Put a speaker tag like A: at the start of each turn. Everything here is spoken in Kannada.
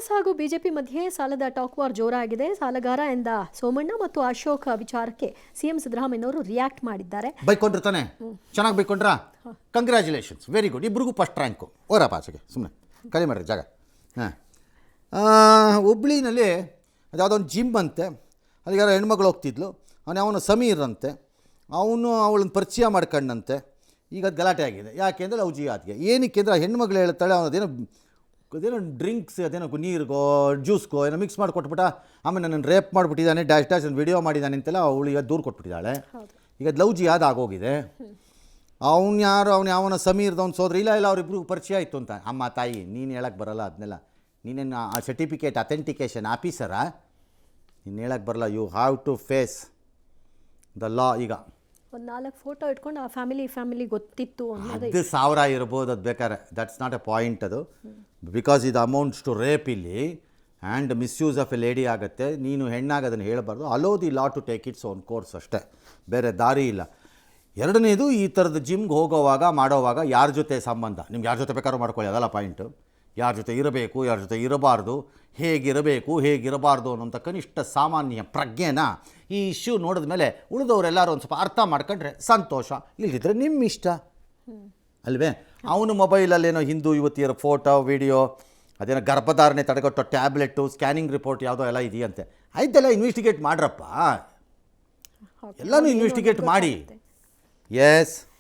A: ಕಾಂಗ್ರೆಸ್ ಹಾಗೂ ಬಿಜೆಪಿ ಮಧ್ಯೆ ಸಾಲದ ಟಾಕ್ ವಾರ್ ಜೋರಾಗಿದೆ. ಸಾಲಗಾರ ಎಂದ ಸೋಮಣ್ಣ ಮತ್ತು ಅಶೋಕ್ ವಿಚಾರಕ್ಕೆ ಸಿಎಂ ಸಿದ್ದರಾಮಯ್ಯನವರು ರಿಯಾಕ್ಟ್ ಮಾಡಿದ್ದಾರೆ.
B: ಬೈಕೊಂಡಿರ್ತಾನೆ, ಚೆನ್ನಾಗಿ ಬೈಕೊಂಡ್ರಾ, ಕಂಗ್ರ್ಯಾಚುಲೇಷನ್ಸ್, ವೆರಿ ಗುಡ್, ಇಬ್ರಿಗೂ ಫಸ್ಟ್ ರ್ಯಾಂಕು. ಓರಪ್ಪ ಆಚೆಗೆ ಸುಮ್ಮನೆ ಕಲಿ ಮಾಡ್ರಿ ಜಾಗ. ಹುಬ್ಳಿನಲ್ಲಿ ಅದು ಯಾವುದೋ ಒಂದು ಜಿಮ್ ಅಂತೆ, ಅದಕ್ಕೆ ಯಾರೋ ಹೆಣ್ಮಗಳು ಹೋಗ್ತಿದ್ಲು, ಅವನು ಸಮೀರ್ ಅಂತೆ, ಅವನು ಅವಳನ್ನ ಪರಿಚಯ ಮಾಡ್ಕೊಂಡಂತೆ. ಈಗ ಅದು ಗಲಾಟೆ ಆಗಿದೆ. ಯಾಕೆಂದರೆ ಲವ್ ಜಿಹಾದ್ಗೆ. ಏನಕ್ಕೆ ಅಂದರೆ ಆ ಹೆಣ್ಮಗಳು ಹೇಳ್ತಾಳೆ ಅವನದೇನೋ ಡ್ರಿಂಕ್ಸ್, ಅದೇನೋ ನೀರಿಗೋ ಜ್ಯೂಸ್ಗೋ ಏನೋ ಮಿಕ್ಸ್ ಮಾಡಿ ಕೊಟ್ಬಿಟ್ಟ, ಆಮೇಲೆ ನನ್ನನ್ನು ರೇಪ್ ಮಾಡಿಬಿಟ್ಟಿದ್ದಾನೆ, ಡ್ಯಾಶ್ ಡ್ಯಾಶ್ ವಿಡಿಯೋ ಮಾಡಿದ್ದಾನೆ ಅಂತೆಲ್ಲ ಅವಳು ಈಗ ದೂರು ಕೊಟ್ಬಿಟ್ಟಿದ್ದಾಳೆ. ಈಗ ಲವ್ ಜಿಹಾದ್ ಆಗೋಗಿದೆ. ಅವ್ನು ಯಾರು, ಯಾವನ ಸಮೀರ್ದವ್ನು ಸೋದ್ರ, ಇಲ್ಲ ಅವರಿಬ್ರಿಗೂ ಪರಿಚಯ ಆಯಿತು ಅಂತ. ಅಮ್ಮ ತಾಯಿ ನೀನು ಹೇಳಕ್ಕೆ ಬರಲ್ಲ ಅದನ್ನೆಲ್ಲ, ನೀನೇನು ಆ ಸರ್ಟಿಫಿಕೇಟ್ ಅಥೆಂಟಿಕೇಷನ್ ಆಫೀಸರಾ, ನೀನು ಹೇಳಕ್ಕೆ ಬರಲ್ಲ. You have to face the law. ಈಗ
A: ಒಂದು 4 ಫೋಟೋ ಇಟ್ಕೊಂಡು ಆ ಫ್ಯಾಮಿಲಿ ಗೊತ್ತಿತ್ತು ಅನ್ನೋದು
B: 10,000 ಇರ್ಬೋದು, ಅದು ಬೇಕಾರೆ, ದಟ್ಸ್ ನಾಟ್ ಎ ಪಾಯಿಂಟ್. ಅದು ಬಿಕಾಸ್ ಇದು ಅಮೌಂಟ್ಸ್ ಟು ರೇಪ್ ಇಲ್ಲಿ and misuse of a lady ಆಗುತ್ತೆ. ನೀನು ಹೆಣ್ಣಾಗಿ ಅದನ್ನು ಹೇಳಬಾರ್ದು. Allow the law to take its own course ಅಷ್ಟೇ, ಬೇರೆ ದಾರಿ ಇಲ್ಲ. ಎರಡನೇದು, ಈ ಥರದ ಜಿಮ್ಗೆ ಹೋಗೋವಾಗ ಮಾಡೋವಾಗ ಯಾರ ಜೊತೆ ಸಂಬಂಧ, ನಿಮ್ಗೆ ಯಾರ ಜೊತೆ ಬೇಕಾದ್ರೂ ಮಾಡ್ಕೊಳ್ಳಿ, ಅದಲ್ಲ ಪಾಯಿಂಟು. ಯಾರ ಜೊತೆ ಇರಬೇಕು, ಯಾರ ಜೊತೆ ಇರಬಾರ್ದು, ಹೇಗಿರಬೇಕು ಹೇಗಿರಬಾರ್ದು ಅನ್ನೋಂಥ ಕನಿಷ್ಠ ಸಾಮಾನ್ಯ ಪ್ರಜ್ಞೆನ ಈ ಇಶ್ಯೂ ನೋಡಿದ ಮೇಲೆ ಉಳಿದವರೆಲ್ಲರೂ ಒಂದು ಸ್ವಲ್ಪ ಅರ್ಥ ಮಾಡ್ಕೊಂಡ್ರೆ ಸಂತೋಷ, ಇಲ್ಲದಿದ್ದರೆ ನಿಮ್ಮ ಇಷ್ಟ ಅಲ್ವೇ. ಅವನು ಮೊಬೈಲಲ್ಲೇನೋ ಹಿಂದೂ ಯುವತಿಯರ ಫೋಟೋ ವಿಡಿಯೋ, ಅದೇನೋ ಗರ್ಭಧಾರಣೆ ತಡೆಗಟ್ಟೋ ಟ್ಯಾಬ್ಲೆಟು, ಸ್ಕ್ಯಾನಿಂಗ್ ರಿಪೋರ್ಟ್ ಯಾವುದೋ ಎಲ್ಲ ಇದೆಯಂತೆ. ಆಯ್ತೆಲ್ಲ ಇನ್ವೆಸ್ಟಿಗೇಟ್ ಮಾಡ್ರಪ್ಪ, ಎಲ್ಲನೂ ಇನ್ವೆಸ್ಟಿಗೇಟ್ ಮಾಡಿ. ಎಸ್